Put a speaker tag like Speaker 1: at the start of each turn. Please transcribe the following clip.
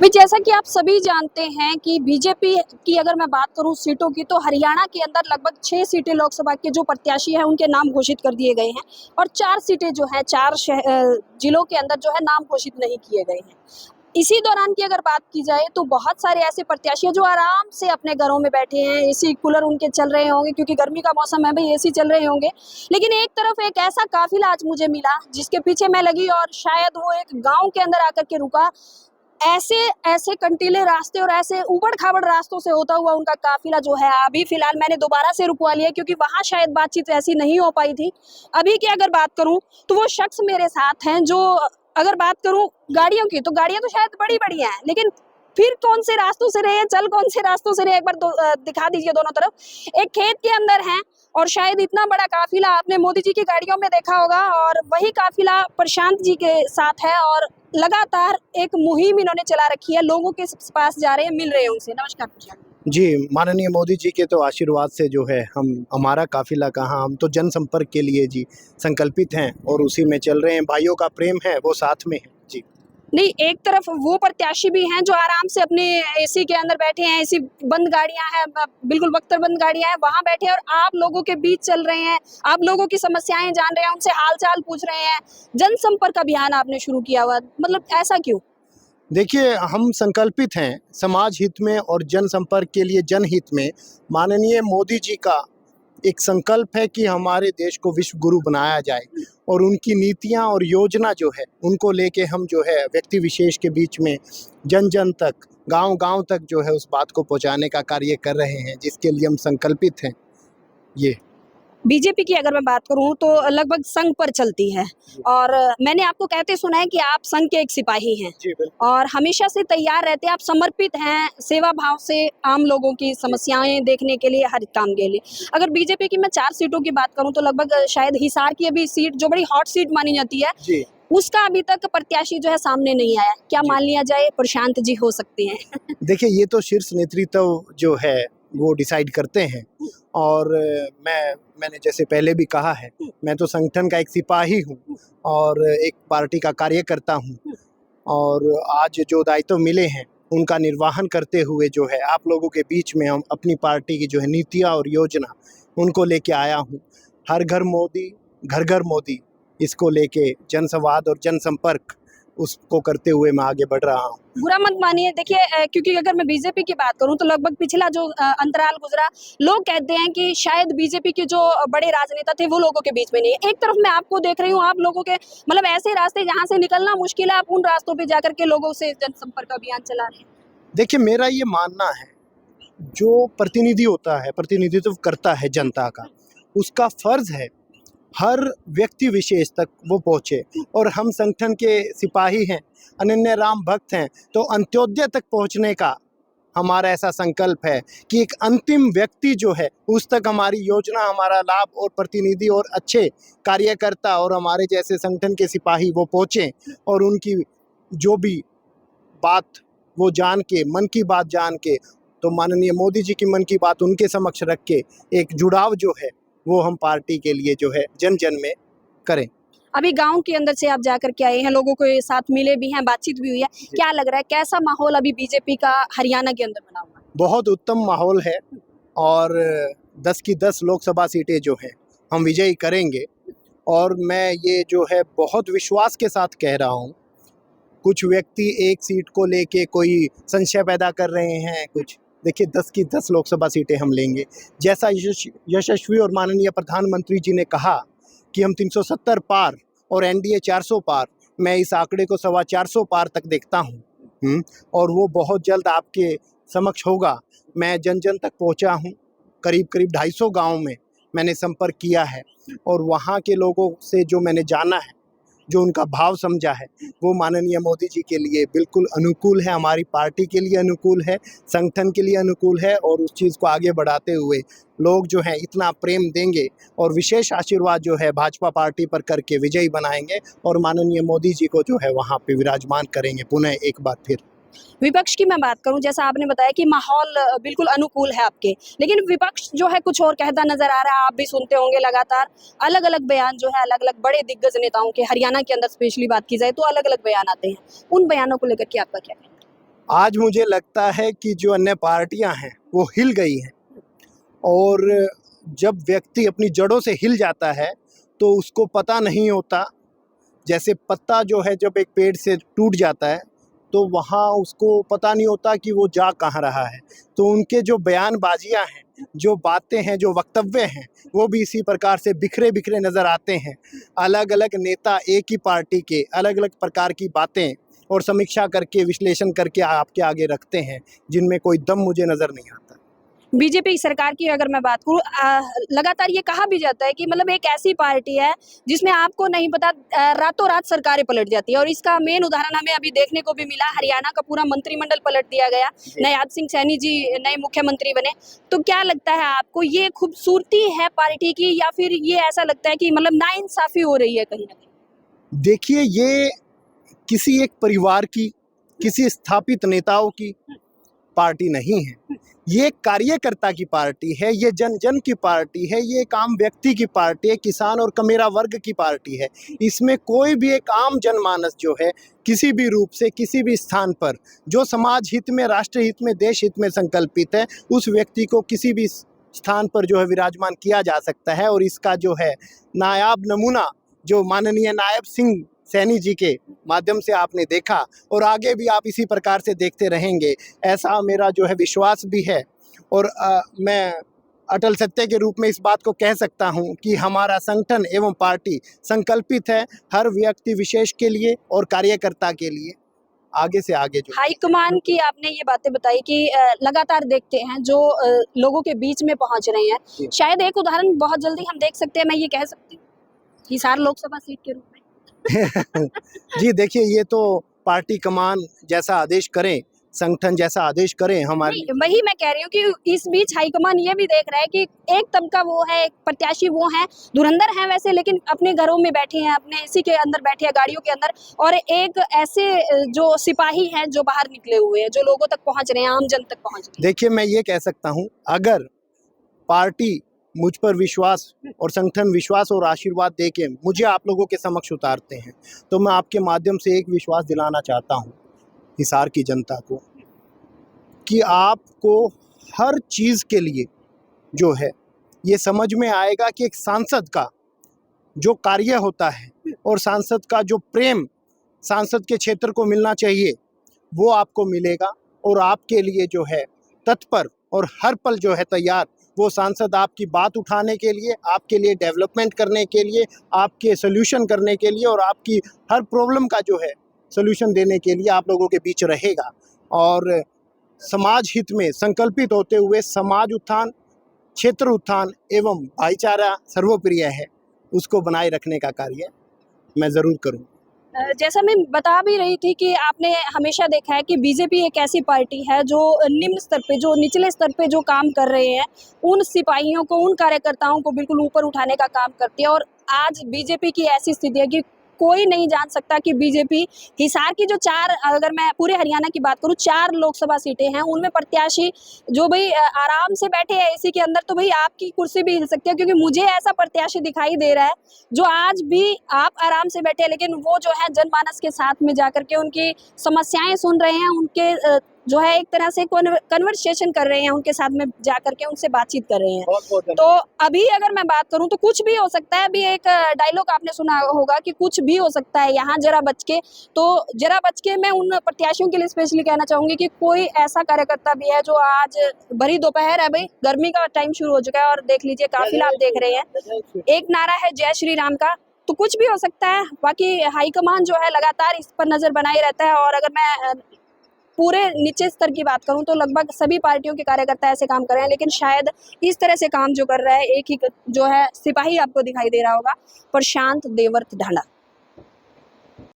Speaker 1: अभी जैसा कि आप सभी जानते हैं कि बीजेपी की अगर मैं बात करूं सीटों की, तो हरियाणा के अंदर लगभग 6 सीटें लोकसभा के जो प्रत्याशी हैं उनके नाम घोषित कर दिए गए हैं और 4 सीटें जो हैं 4 जिलों के अंदर जो है नाम घोषित नहीं किए गए हैं। इसी दौरान की अगर बात की जाए तो बहुत सारे ऐसे प्रत्याशी हैं जो आराम से अपने घरों में बैठे हैं, एसी कूलर उनके चल रहे होंगे क्योंकि गर्मी का मौसम है भाई, एसी चल रहे होंगे। लेकिन एक तरफ एक ऐसा काफिला आज मुझे मिला जिसके पीछे मैं लगी और शायद वो एक गाँव के अंदर आकर के रुका। ऐसे ऐसे कंटीले रास्ते और ऐसे ऊबड़-खाबड़ रास्तों से होता हुआ उनका काफिला जो है अभी फिलहाल मैंने दोबारा से रुकवा लिया क्योंकि वहाँ शायद बातचीत ऐसी नहीं हो पाई थी। अभी की अगर बात करूँ तो वो शख्स मेरे साथ हैं जो अगर बात करूँ गाड़ियों की, तो गाड़ियाँ तो शायद बड़ी-बड़ी हैं, लेकिन फिर कौन से रास्तों से रहे हैं, चल कौन से रास्तों से रहे हैं, एक बार दिखा दीजिए दोनों तरफ। एक खेत के अंदर हैं और शायद इतना बड़ा काफिला आपने मोदी जी की गाड़ियों में देखा होगा और वही काफिला प्रशांत जी के साथ है और लगातार एक मुहिम इन्होंने चला रखी है, लोगों के पास जा रहे हैं, मिल रहे हैं उनसे। नमस्कार प्रशांत
Speaker 2: जी, माननीय मोदी जी के तो आशीर्वाद से जो है हमारा काफ़िला कहाँ, हम तो जनसंपर्क के लिए जी संकल्पित हैं और उसी में चल रहे हैं। भाइयों का प्रेम है वो साथ में है जी।
Speaker 1: नहीं, एक तरफ वो प्रत्याशी भी हैं जो आराम से अपने एसी के अंदर बैठे हैं, एसी बंद गाड़ियां हैं, बिल्कुल बख्तर बंद गाड़ियां हैं, वहां बैठे हैं और आप लोगों के बीच चल रहे हैं, आप लोगों की समस्याएं जान रहे हैं, उनसे हालचाल पूछ रहे हैं। जनसंपर्क अभियान आपने शुरू किया हुआ, मतलब ऐसा क्यों?
Speaker 2: देखिए, हम संकल्पित हैं समाज हित में और जनसंपर्क के लिए जनहित में। माननीय मोदी जी का एक संकल्प है कि हमारे देश को विश्व गुरु बनाया जाए और उनकी नीतियां और योजना जो है उनको लेके हम जो है व्यक्ति विशेष के बीच में जन जन तक, गांव-गांव तक जो है उस बात को पहुंचाने का कार्य कर रहे हैं, जिसके लिए हम संकल्पित हैं। ये
Speaker 1: बीजेपी की अगर मैं बात करूं तो लगभग संघ पर चलती है और मैंने आपको कहते सुना है कि आप संघ के एक सिपाही हैं
Speaker 2: जी बिल्कुल।
Speaker 1: और हमेशा से तैयार रहते हैं, आप समर्पित हैं सेवा भाव से आम लोगों की समस्याएं देखने के लिए, हर काम के लिए। अगर बीजेपी की मैं 4 सीटों की बात करूं तो लगभग शायद हिसार की अभी सीट जो बड़ी हॉट सीट मानी जाती है,
Speaker 2: जी
Speaker 1: उसका अभी तक प्रत्याशी जो है सामने नहीं आया। क्या
Speaker 2: जी
Speaker 1: मान लिया जाए प्रशांत जी हो सकते हैं?
Speaker 2: देखिए, ये तो शीर्ष नेतृत्व जो है वो डिसाइड करते हैं और मैंने जैसे पहले भी कहा है, मैं तो संगठन का एक सिपाही हूँ और एक पार्टी का कार्यकर्ता हूँ और आज जो दायित्व मिले हैं उनका निर्वहन करते हुए जो है आप लोगों के बीच में हम अपनी पार्टी की जो है नीतियाँ और योजना उनको लेके आया हूँ। हर घर मोदी, घर घर मोदी, इसको लेके जनसंवाद और जनसंपर्क उसको करते हुए मैं आगे बढ़ रहा हूँ।
Speaker 1: बुरा मत मानिए, देखिए क्योंकि अगर मैं बीजेपी की बात करूं तो लगभग पिछला जो अंतराल गुजरा, लोग कहते हैं कि शायद बीजेपी के जो बड़े राजनेता थे वो लोगों के बीच में नहीं है। एक तरफ मैं आपको देख रही हूं, आप लोगों के मतलब ऐसे रास्ते जहां से निकलना मुश्किल है, आप उन रास्तों पे जाकर के लोगों से जनसंपर्क अभियान चला रहे हैं।
Speaker 2: देखिए, मेरा ये मानना है, जो प्रतिनिधि होता है, प्रतिनिधित्व करता है जनता का, उसका फर्ज है हर व्यक्ति विशेष तक वो पहुँचे और हम संगठन के सिपाही हैं, अनन्य राम भक्त हैं, तो अंत्योदय तक पहुँचने का हमारा ऐसा संकल्प है कि एक अंतिम व्यक्ति जो है उस तक हमारी योजना, हमारा लाभ और प्रतिनिधि और अच्छे कार्यकर्ता और हमारे जैसे संगठन के सिपाही वो पहुँचें और उनकी जो भी बात वो जान के, मन की बात जान के, तो माननीय मोदी जी की मन की बात उनके समक्ष रख के एक जुड़ाव जो है वो हम पार्टी के लिए जो है जन जन में करें।
Speaker 1: अभी गांव के अंदर से आप जाकर के आए हैं, लोगों के साथ मिले भी हैं, बातचीत भी हुई है, क्या लग रहा है कैसा माहौल अभी बीजेपी का हरियाणा के अंदर बना हुआ है?
Speaker 2: बहुत उत्तम माहौल है और 10 की 10 लोकसभा सीटें जो हैं हम विजयी करेंगे और मैं ये जो है बहुत विश्वास के साथ कह रहा हूँ। कुछ व्यक्ति एक सीट को लेके कोई संशय पैदा कर रहे हैं, कुछ देखिए 10 की 10 लोकसभा सीटें हम लेंगे। जैसा यशस्वी और माननीय प्रधानमंत्री जी ने कहा कि हम 370 पार और एनडीए 400 पार, मैं इस आंकड़े को 425 पार तक देखता हूँ और वो बहुत जल्द आपके समक्ष होगा। मैं जन जन तक पहुँचा हूँ, करीब 250 गाँव में मैंने संपर्क किया है और वहाँ के लोगों से जो मैंने जाना है, जो उनका भाव समझा है, वो माननीय मोदी जी के लिए बिल्कुल अनुकूल है, हमारी पार्टी के लिए अनुकूल है, संगठन के लिए अनुकूल है और उस चीज़ को आगे बढ़ाते हुए लोग जो हैं इतना प्रेम देंगे और विशेष आशीर्वाद जो है भाजपा पार्टी पर करके विजयी बनाएंगे और माननीय मोदी जी को जो है वहाँ पे विराजमान करेंगे पुनः एक बार फिर।
Speaker 1: विपक्ष की मैं बात करूं, जैसा आपने बताया कि माहौल बिल्कुल अनुकूल है आपके, लेकिन विपक्ष जो है कुछ और कहता नजर आ रहा है। आप भी सुनते होंगे लगातार अलग अलग बयान जो है अलग अलग बड़े दिग्गज नेताओं के, हरियाणा के अंदर स्पेशली बात की जाए तो अलग अलग बयान आते हैं। उन बयानों को लेकर के आपका क्या कहना है?
Speaker 2: आज मुझे लगता है कि जो अन्य पार्टियां हैं वो हिल गई हैं, और जब व्यक्ति अपनी जड़ों से हिल जाता है तो उसको पता नहीं होता। जैसे पत्ता जो है जब एक पेड़ से टूट जाता है तो वहाँ उसको पता नहीं होता कि वो जा कहाँ रहा है। तो उनके जो बयानबाजियाँ हैं, जो बातें हैं, जो वक्तव्य हैं, वो भी इसी प्रकार से बिखरे बिखरे नज़र आते हैं। अलग अलग नेता एक ही पार्टी के अलग अलग प्रकार की बातें और समीक्षा करके विश्लेषण करके आपके आगे रखते हैं, जिनमें कोई दम मुझे नज़र नहीं आता।
Speaker 1: बीजेपी सरकार की अगर मैं बात करूँ, लगातार ये कहा भी जाता है कि मतलब एक ऐसी पार्टी है जिसमें आपको नहीं पता रातों रात सरकारें पलट जाती है, और इसका मेन उदाहरण हमें अभी देखने को भी मिला। हरियाणा का पूरा मंत्रिमंडल पलट दिया गया, नवराज सिंह सैनी जी नए मुख्यमंत्री बने। तो क्या लगता है आपको, ये खूबसूरती है पार्टी की, या फिर ये ऐसा लगता है कि मतलब नाइंसाफी हो रही है कहीं ना कहीं?
Speaker 2: देखिए, ये किसी एक परिवार की, किसी स्थापित नेताओं की पार्टी नहीं है। ये एक कार्यकर्ता की पार्टी है, ये जन जन की पार्टी है, ये एक आम व्यक्ति की पार्टी है, किसान और कमेरा वर्ग की पार्टी है। इसमें कोई भी एक आम जनमानस जो है किसी भी रूप से किसी भी स्थान पर जो समाज हित में, राष्ट्र हित में, देश हित में संकल्पित है, उस व्यक्ति को किसी भी स्थान पर जो है विराजमान किया जा सकता है। और इसका जो है नायाब नमूना जो माननीय नायब सिंह सैनी जी के माध्यम से आपने देखा, और आगे भी आप इसी प्रकार से देखते रहेंगे, ऐसा मेरा जो है विश्वास भी है। और मैं अटल सत्य के रूप में इस बात को कह सकता हूं कि हमारा संगठन एवं पार्टी संकल्पित है हर व्यक्ति विशेष के लिए और कार्यकर्ता के लिए आगे से आगे। जो
Speaker 1: हाईकमान की आपने ये बातें बताई कि लगातार देखते हैं जो लोगों के बीच में पहुंच रहे हैं। शायद एक उदाहरण बहुत जल्दी हम देख सकते हैं, मैं ये कह सकती हूँ, हिसार लोकसभा सीट के रूप में।
Speaker 2: जी देखिए, ये तो पार्टी कमान जैसा आदेश करें, संगठन जैसा आदेश करें हमारी।
Speaker 1: वही मैं कह रही हूँ कि इस बीच हाईकमान ये भी देख रहा है कि एक तबका वो है, एक प्रत्याशी वो है, धुरंधर है वैसे, लेकिन अपने घरों में बैठे हैं, अपने इसी के अंदर बैठे हैं, गाड़ियों के अंदर, और एक ऐसे जो सिपाही हैं जो बाहर निकले हुए हैं, जो लोगों तक पहुंच रहे हैं, आम जन तक पहुंच रहे हैं।
Speaker 2: देखिए, मैं ये कह सकता हूँ, अगर पार्टी मुझ पर विश्वास और संगठन विश्वास और आशीर्वाद देके मुझे आप लोगों के समक्ष उतारते हैं, तो मैं आपके माध्यम से एक विश्वास दिलाना चाहता हूँ हिसार की जनता को कि आपको हर चीज़ के लिए जो है ये समझ में आएगा कि एक सांसद का जो कार्य होता है और सांसद का जो प्रेम सांसद के क्षेत्र को मिलना चाहिए वो आपको मिलेगा। और आपके लिए जो है तत्पर और हर पल जो है तैयार वो सांसद आपकी बात उठाने के लिए, आपके लिए डेवलपमेंट करने के लिए, आपके सोल्यूशन करने के लिए और आपकी हर प्रॉब्लम का जो है सोल्यूशन देने के लिए आप लोगों के बीच रहेगा। और समाज हित में संकल्पित होते हुए समाज उत्थान, क्षेत्र उत्थान एवं भाईचारा सर्वप्रिय है, उसको बनाए रखने का कार्य मैं ज़रूर करूँ।
Speaker 1: जैसा मैं बता भी रही थी कि आपने हमेशा देखा है कि बीजेपी एक ऐसी पार्टी है जो निम्न स्तर पे, जो निचले स्तर पे जो काम कर रहे हैं, उन सिपाहियों को, उन कार्यकर्ताओं को बिल्कुल ऊपर उठाने का काम करती है। और आज बीजेपी की ऐसी स्थिति है कि कोई नहीं जान सकता कि बीजेपी हिसार की जो अगर मैं पूरे हरियाणा की बात करूं, 4 लोकसभा सीटें हैं, उनमें प्रत्याशी जो भाई आराम से बैठे हैं एसी के अंदर, तो भाई आपकी कुर्सी भी हिल सकती है, क्योंकि मुझे ऐसा प्रत्याशी दिखाई दे रहा है जो आज भी आप आराम से बैठे हैं, लेकिन वो जो है जनमानस के साथ में जाकर के उनकी समस्याएं सुन रहे हैं, उनके जो है एक तरह से कन्वर्सेशन कर रहे हैं, उनके साथ में जाकर के उनसे बातचीत कर रहे हैं। तो अभी अगर मैं बात करूं तो कुछ भी हो सकता है। अभी एक डायलॉग आपने सुना होगा कि कुछ भी हो सकता है यहाँ, जरा बच के। तो जरा बच के मैं उन प्रत्याशियों के लिए स्पेशली कहना चाहूंगी कि कोई ऐसा कार्यकर्ता भी है जो आज भरी दोपहर है, भाई गर्मी का टाइम शुरू हो चुका है, और देख लीजिए काफिला आप देख रहे हैं, एक नारा है जय श्री राम का। तो कुछ भी हो सकता है। बाकी हाईकमान जो है लगातार इस पर नजर बनाए रहता है। और अगर मैं पूरे नीचे स्तर की बात करूं तो लगभग सभी पार्टियों के कार्यकर्ता ऐसे काम कर रहे हैं, लेकिन शायद इस तरह से काम जो कर रहा है एक ही जो है सिपाही आपको दिखाई दे रहा होगा, प्रशांत देवर्त ढांडा।